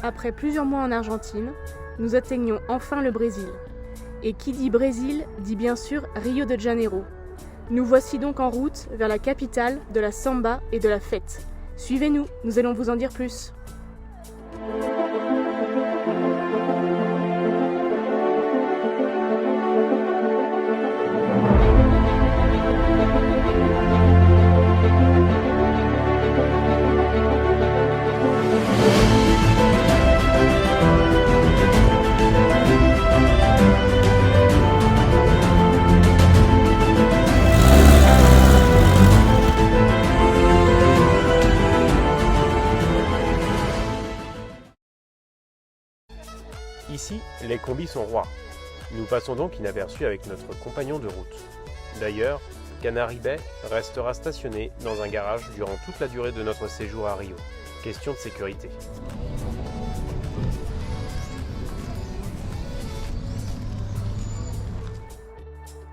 Après plusieurs mois en Argentine, nous atteignons enfin le Brésil. Et qui dit Brésil dit bien sûr Rio de Janeiro. Nous voici donc en route vers la capitale de la samba et de la fête. Suivez-nous, nous allons vous en dire plus. Ici, les combis sont rois. Nous passons donc inaperçus avec notre compagnon de route. D'ailleurs, Canary-Bay restera stationné dans un garage durant toute la durée de notre séjour à Rio. Question de sécurité.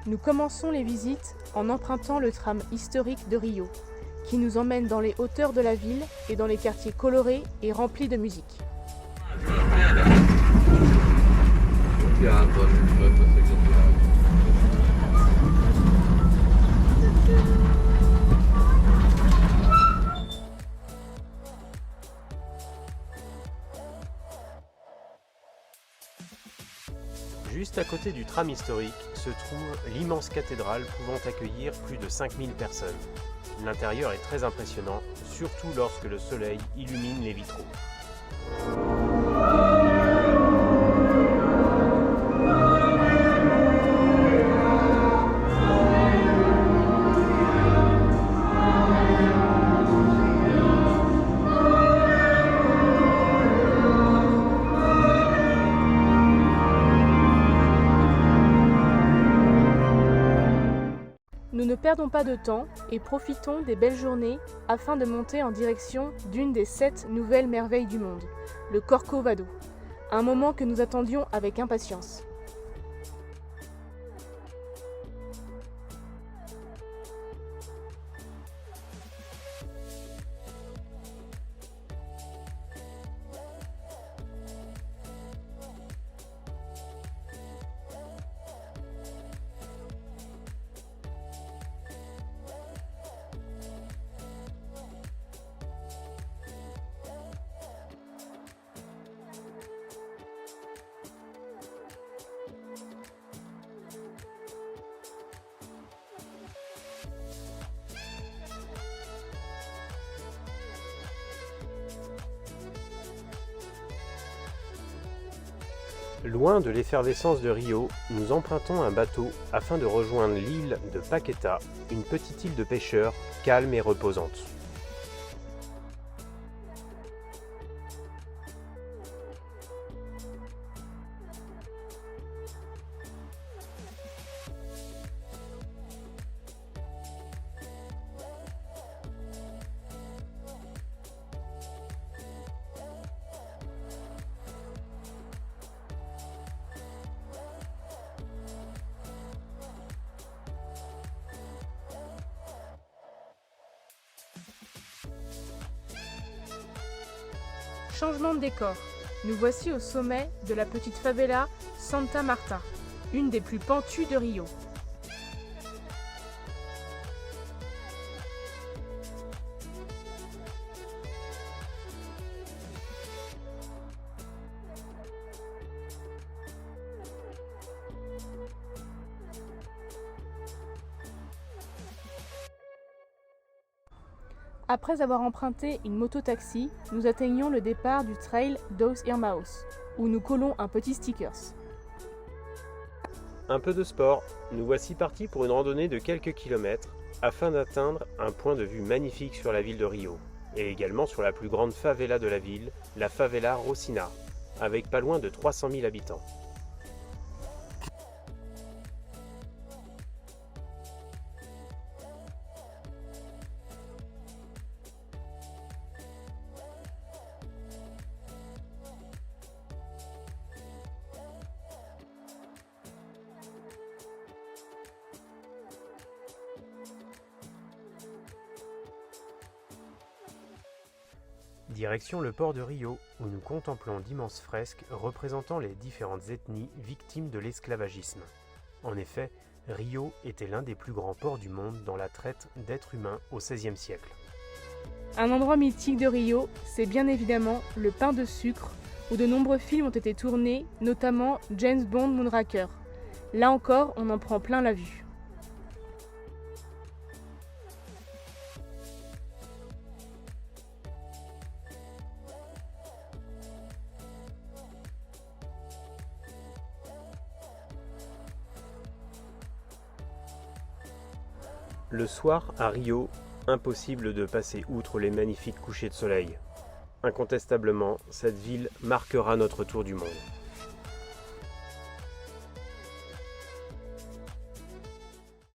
Nous commençons les visites en empruntant le tram historique de Rio, qui nous emmène dans les hauteurs de la ville et dans les quartiers colorés et remplis de musique. Juste à côté du tram historique se trouve l'immense cathédrale pouvant accueillir plus de 5000 personnes. L'intérieur est très impressionnant, surtout lorsque le soleil illumine les vitraux. Nous ne perdons pas de temps et profitons des belles journées afin de monter en direction d'une des 7 nouvelles merveilles du monde, le Corcovado, un moment que nous attendions avec impatience. Loin de l'effervescence de Rio, nous empruntons un bateau afin de rejoindre l'île de Paqueta, une petite île de pêcheurs calme et reposante. Changement de décor. Nous voici au sommet de la petite favela Santa Marta, une des plus pentues de Rio. Après avoir emprunté une moto-taxi, nous atteignons le départ du trail dos Irmãos, où nous collons un petit stickers. Un peu de sport, nous voici partis pour une randonnée de quelques kilomètres afin d'atteindre un point de vue magnifique sur la ville de Rio, et également sur la plus grande favela de la ville, la favela Rosina, avec pas loin de 300 000 habitants. Direction le port de Rio, où nous contemplons d'immenses fresques représentant les différentes ethnies victimes de l'esclavagisme. En effet, Rio était l'un des plus grands ports du monde dans la traite d'êtres humains au XVIe siècle. Un endroit mythique de Rio, c'est bien évidemment le pain de sucre, où de nombreux films ont été tournés, notamment James Bond Moonraker. Là encore, on en prend plein la vue. Le soir, à Rio, impossible de passer outre les magnifiques couchers de soleil. Incontestablement, cette ville marquera notre tour du monde.